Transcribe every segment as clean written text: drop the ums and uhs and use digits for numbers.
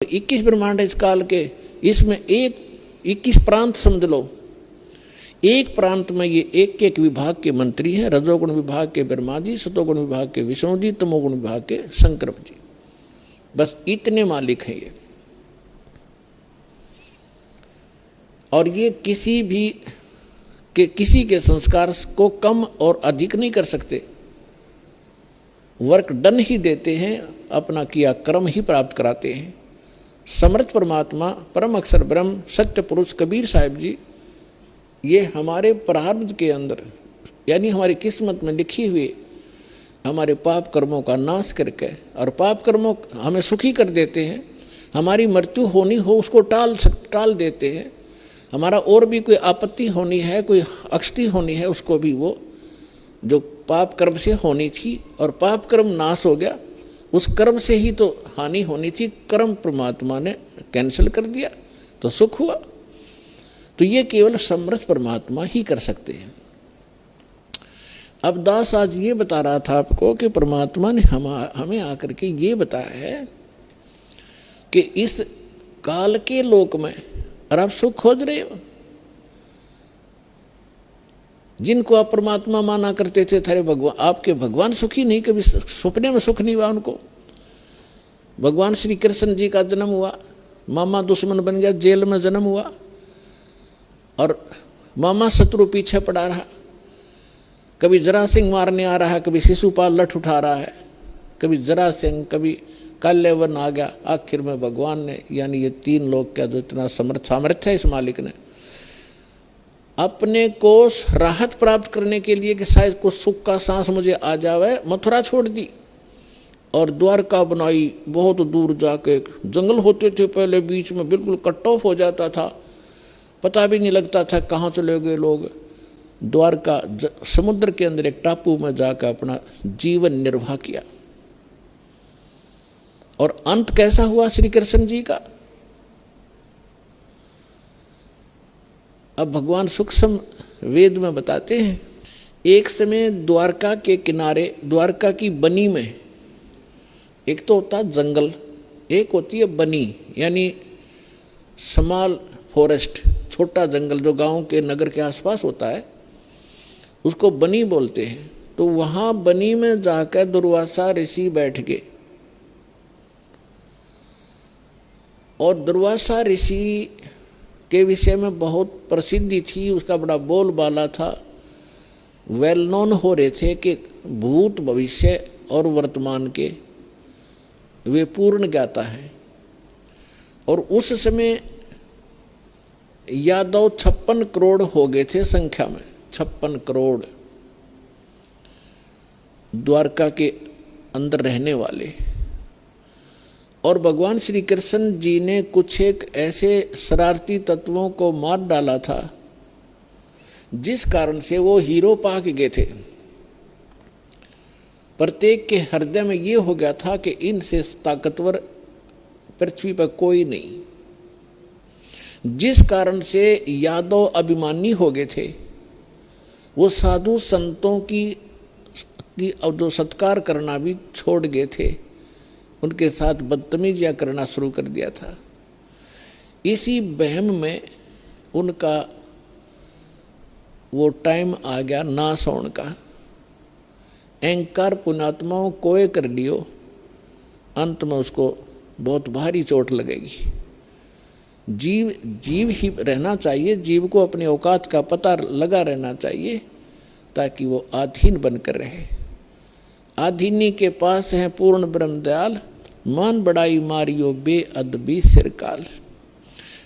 21 ब्रह्मांड है इस काल के, इसमें 21 प्रांत समझ लो। एक प्रांत में ये एक एक विभाग के मंत्री हैं, रजोगुण विभाग के ब्रह्मा जी, सतोगुण विभाग के विष्णु जी, तमोगुण विभाग के शंकर जी। बस इतने मालिक हैं ये। और ये किसी के संस्कार को कम और अधिक नहीं कर सकते, वर्क डन ही देते हैं, अपना किया कर्म ही प्राप्त कराते हैं। समर्थ परमात्मा, परम अक्षर ब्रह्म, सत्य पुरुष कबीर साहिब जी, ये हमारे प्रारब्ध के अंदर यानी हमारी किस्मत में लिखी हुई हमारे पाप कर्मों का नाश करके, और पाप कर्मों हमें सुखी कर देते हैं। हमारी मृत्यु होनी हो उसको टाल देते हैं। हमारा और भी कोई आपत्ति होनी है, कोई अक्षति होनी है, उसको भी वो जो पाप कर्म से होनी थी और पाप कर्म नाश हो गया, उस कर्म से ही तो हानि होनी थी, कर्म परमात्मा ने कैंसिल कर दिया तो सुख हुआ। तो ये केवल समर्थ परमात्मा ही कर सकते हैं। अब दास आज ये बता रहा था आपको कि परमात्मा ने हमें आकर के ये बताया है कि इस काल के लोक में और आप सुख खोज रहे हो। जिनको आप परमात्मा माना करते थे, थारे भगवान, आपके भगवान सुखी नहीं, कभी सपने में सुख नहीं हुआ उनको। भगवान श्री कृष्ण जी का जन्म हुआ, मामा दुश्मन बन गया, जेल में जन्म हुआ, और मामा शत्रु पीछे पड़ा रहा। कभी जरासिंह मारने आ रहा है, कभी शिशुपाल लठ उठा रहा है, कभी जरासिंह, कभी काल्यवन आ गया। आखिर में भगवान ने, यानी ये तीन लोग का जो इतना सामर्थ्य है इस मालिक ने, अपने को राहत प्राप्त करने के लिए कि शायद कुछ सुख का सांस मुझे आ जावे, मथुरा छोड़ दी और द्वारका बनाई। बहुत दूर जाके जंगल होते थे पहले, बीच में बिल्कुल कट ऑफ हो जाता था, पता भी नहीं लगता था कहाँ चले गए लोग। द्वारका समुद्र के अंदर एक टापू में जाकर अपना जीवन निर्वाह किया। और अंत कैसा हुआ श्री कृष्ण जी का? अब भगवान सूक्ष्म वेद में बताते हैं, एक समय द्वारका के किनारे, द्वारका की बनी में, एक तो होता जंगल, एक होती है बनी, यानी स्मॉल फॉरेस्ट, छोटा जंगल जो गांव के नगर के आसपास होता है, उसको बनी बोलते हैं। तो वहां बनी में जाकर दुर्वासा ऋषि बैठ गए, और दुर्वासा ऋषि के विषय में बहुत प्रसिद्धि थी, उसका बड़ा बोलबाला था, वेल नोन हो रहे थे कि भूत भविष्य और वर्तमान के वे पूर्ण ज्ञाता है। और उस समय यादव 56 करोड़ हो गए थे संख्या में, 56 करोड़ द्वारका के अंदर रहने वाले। और भगवान श्री कृष्ण जी ने कुछ एक ऐसे शरारती तत्वों को मार डाला था जिस कारण से वो हीरो पा के गए थे। प्रत्येक के हृदय में ये हो गया था कि इनसे ताकतवर पृथ्वी पर कोई नहीं, जिस कारण से यादव अभिमानी हो गए थे। वो साधु संतों की जो सत्कार करना भी छोड़ गए थे, उनके साथ बदतमीजियां करना शुरू कर दिया था। इसी बहम में उनका वो टाइम आ गया नाश होने का। अहंकार पुण्यात्माओं कोय कर लियो, अंत में उसको बहुत भारी चोट लगेगी। जीव ही रहना चाहिए, जीव को अपने औकात का पता लगा रहना चाहिए ताकि वो आधीन बनकर रहे। आधीनी के पास है पूर्ण ब्रह्म दयाल, मान बड़ाई मारियो बेअदबी सिरकाल।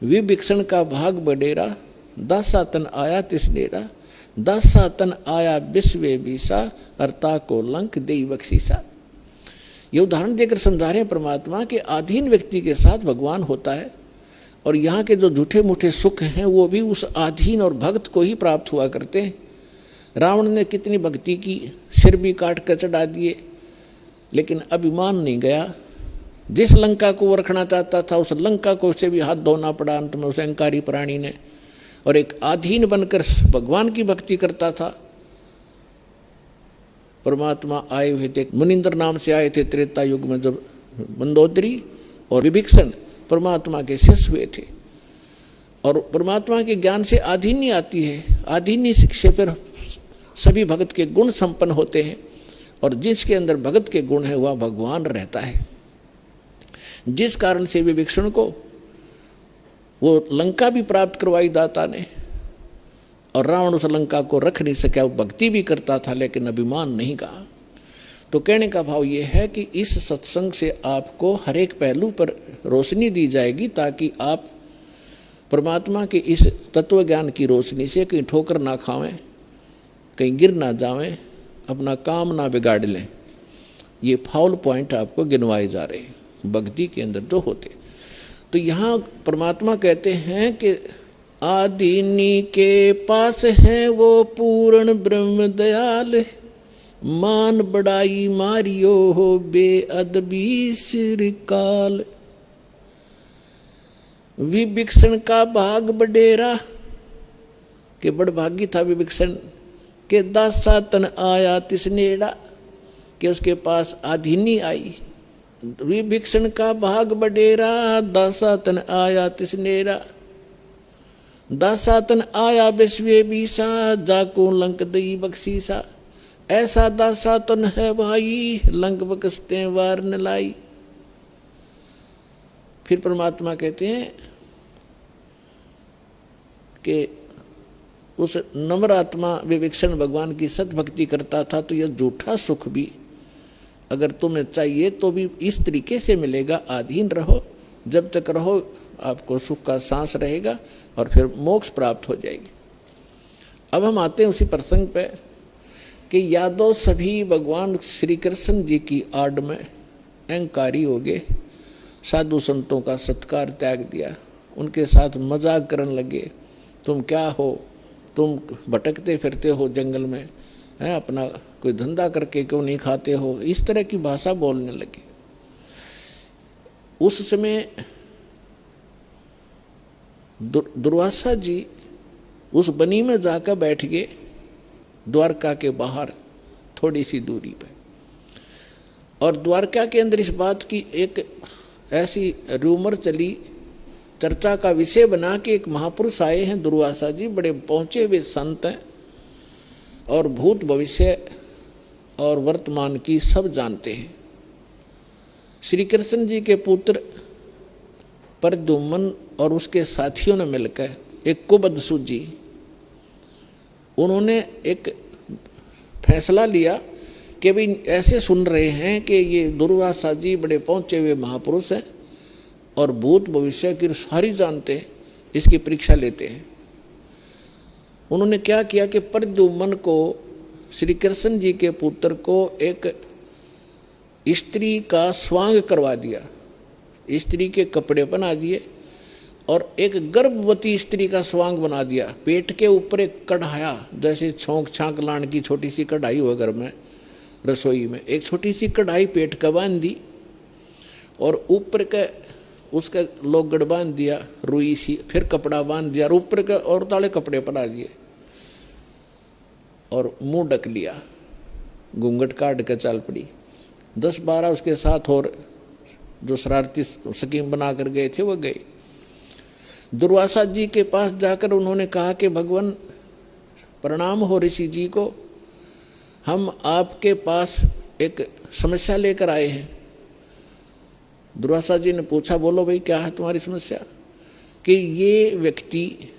विभिक्षण का भाग बडेरा, दासातन आया तिसडेरा, दासातन आया विश्वे बीसा, अर्ता को लंक देई बख्शीसा। ये उदाहरण देकर समझा रहे हैं परमात्मा के अधीन व्यक्ति के साथ भगवान होता है, और यहाँ के जो झूठे मूठे सुख हैं वो भी उस अधीन और भक्त को ही प्राप्त हुआ करते हैं। रावण ने कितनी भक्ति की, सिर भी काट कर चढ़ा दिए, लेकिन अभिमान नहीं गया। जिस लंका को वो रखना चाहता था उस लंका को उसे भी हाथ धोना पड़ा अंत में उस अहंकारी प्राणी ने, और एक अधीन बनकर भगवान की भक्ति करता था। परमात्मा आए हुए थे, मुनिंद्र नाम से आए थे त्रेता युग में, जब मंदोदरी और विभीषण परमात्मा के शिष्य हुए थे। और परमात्मा के ज्ञान से आधीनी आती है, आधीनी शिक्षा पर सभी भगत के गुण संपन्न होते हैं, और जिसके अंदर भगत के गुण है वह भगवान रहता है। जिस कारण से विभीषण को वो लंका भी प्राप्त करवाई दाता ने, और रावण उस लंका को रख नहीं सका, वो भक्ति भी करता था लेकिन अभिमान नहीं कहा। तो कहने का भाव ये है कि इस सत्संग से आपको हर एक पहलू पर रोशनी दी जाएगी, ताकि आप परमात्मा के इस तत्व ज्ञान की रोशनी से कहीं ठोकर ना खावें, कहीं गिर ना जावें, अपना काम ना बिगाड़ लें। ये फाउल पॉइंट आपको गिनवाए जा रहे हैं भक्ति के अंदर जो होते। तो यहाँ परमात्मा कहते हैं कि आदीनी के पास है वो पूर्ण ब्रह्म दयाल, मान बड़ाई मारियो हो बेअदबी सिर काल। विभीषण का भाग बडेरा, के बड़भागी था विभीषण, के दासा तन आया तिसनेड़ा, के उसके पास आधीनी आई। विभीषण का भाग बडेरा, दासा तन आया तिसनेड़ा, दासा तन आया विश्वे बीसा, जाको लंक दई बख्शीसा। ऐसा दासा तन है भाई, लंक बकसते वार न लाई। फिर परमात्मा कहते हैं कि उस नम्र आत्मा विभीषण भगवान की सतभक्ति करता था, तो यह झूठा सुख भी अगर तुम्हें चाहिए तो भी इस तरीके से मिलेगा। अधीन रहो, जब तक रहो आपको सुख का सांस रहेगा और फिर मोक्ष प्राप्त हो जाएगी। अब हम आते हैं उसी प्रसंग पे कि यादव सभी भगवान श्री कृष्ण जी की आड़ में अहंकारी हो गए, साधु संतों का सत्कार त्याग दिया, उनके साथ मजाक करने लगे। तुम क्या हो, तुम भटकते फिरते हो जंगल में, हैं अपना कोई धंधा करके क्यों नहीं खाते हो, इस तरह की भाषा बोलने लगे। उस समय दुर्वासा जी उस बनी में जाकर बैठ गए, द्वारका के बाहर थोड़ी सी दूरी पे। और द्वारका के अंदर इस बात की एक ऐसी रूमर चली, चर्चा का विषय बना कि एक महापुरुष आए हैं दुर्वासा जी, बड़े पहुंचे हुए संत हैं और भूत भविष्य और वर्तमान की सब जानते हैं। श्री कृष्ण जी के पुत्र प्रद्युम्न और उसके साथियों ने मिलकर एक कुबद सूजी, उन्होंने एक फैसला लिया कि भाई ऐसे सुन रहे हैं कि ये दुर्वासा जी बड़े पहुंचे हुए महापुरुष हैं और भूत भविष्य की सारी जानते हैं, इसकी परीक्षा लेते हैं। उन्होंने क्या किया कि प्रद्युम्न को, श्री कृष्ण जी के पुत्र को, एक स्त्री का स्वांग करवा दिया, स्त्री के कपड़े बना दिए और एक गर्भवती स्त्री का स्वांग बना दिया। पेट के ऊपर एक कढ़ाया, जैसे छोंक छांक लान की छोटी सी कढ़ाई हो घर में रसोई में, एक छोटी सी कढ़ाई पेट का बांध दी और ऊपर का उसका लोगड़ बांध दिया रुई सी, फिर कपड़ा बांध दिया और ऊपर के और ताले कपड़े पड़ा दिए और मुंह ढक लिया, घूंघट काट के चल पड़ी। 10-12 उसके साथ और जो शरारती स्कीम बना कर गए थे वो गए। दुर्वासा जी के पास जाकर उन्होंने कहा कि भगवान प्रणाम हो ऋषि जी को, हम आपके पास एक समस्या लेकर आए हैं। दुर्वासा जी ने पूछा, बोलो भाई क्या है तुम्हारी समस्या? कि ये व्यक्ति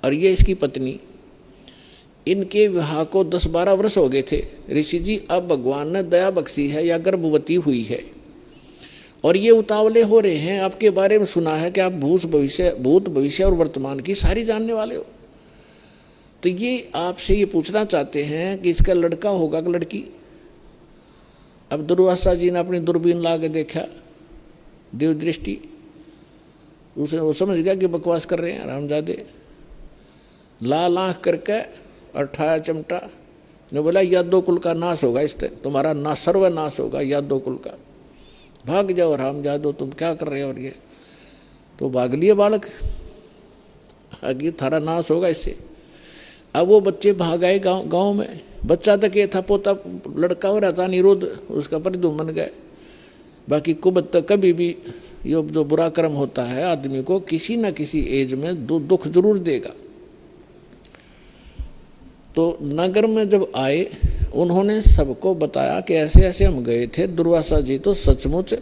और ये इसकी पत्नी, इनके विवाह को 10-12 वर्ष हो गए थे ऋषि जी, अब भगवान ने दया बख्शी है या गर्भवती हुई है और ये उतावले हो रहे हैं। आपके बारे में सुना है कि आप भूत भविष्य और वर्तमान की सारी जानने वाले हो, तो ये आपसे ये पूछना चाहते हैं कि इसका लड़का होगा कि लड़की? अब दुर्वासा जी ने अपनी दूरबीन ला के देखा, देव दृष्टि, उसे वो समझ गया कि बकवास कर रहे हैं रामजादे। लाल आँख करके और ठाया चिमटा ने बोला, यादव कुल का नाश होगा, इससे तुम्हारा ना सर्वनाश होगा यादव कुल का, भाग जाओ रामजादो, तुम क्या कर रहे हो? और ये तो भाग लिए बालक, आगे थारा नाश होगा इससे। अब वो बच्चे भाग आए गाँव में, बच्चा तक ये था, पोता लड़का हो रहा था निरुद्ध, उसका प्रद्युम्न गए, बाकी कुबद तक कभी भी ये जो बुरा कर्म होता है आदमी को किसी न किसी एज में दुख जरूर देगा। तो नगर में जब आए उन्होंने सबको बताया कि ऐसे ऐसे हम गए थे। दुर्वासा जी तो सचमुच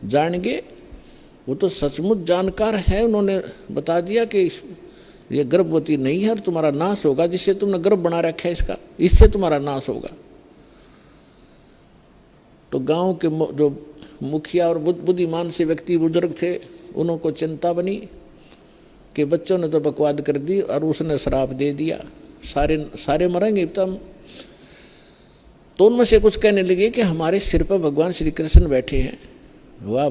जान गए, वो तो सचमुच जानकार है। उन्होंने बता दिया कि ये गर्भवती नहीं है और तुम्हारा नाश होगा, जिससे तुमने गर्भ बना रखा है इसका, इससे तुम्हारा नाश होगा। तो गांव के जो मुखिया और बुद्धिमान से व्यक्ति बुजुर्ग थे, उनको चिंता बनी कि बच्चों ने तो बकवाद कर दी और उसने श्राप दे दिया, सारे मरेंगे तब। तो उनमें से कुछ कहने लगे कि हमारे सिर पर भगवान श्री कृष्ण बैठे हैं। वाह।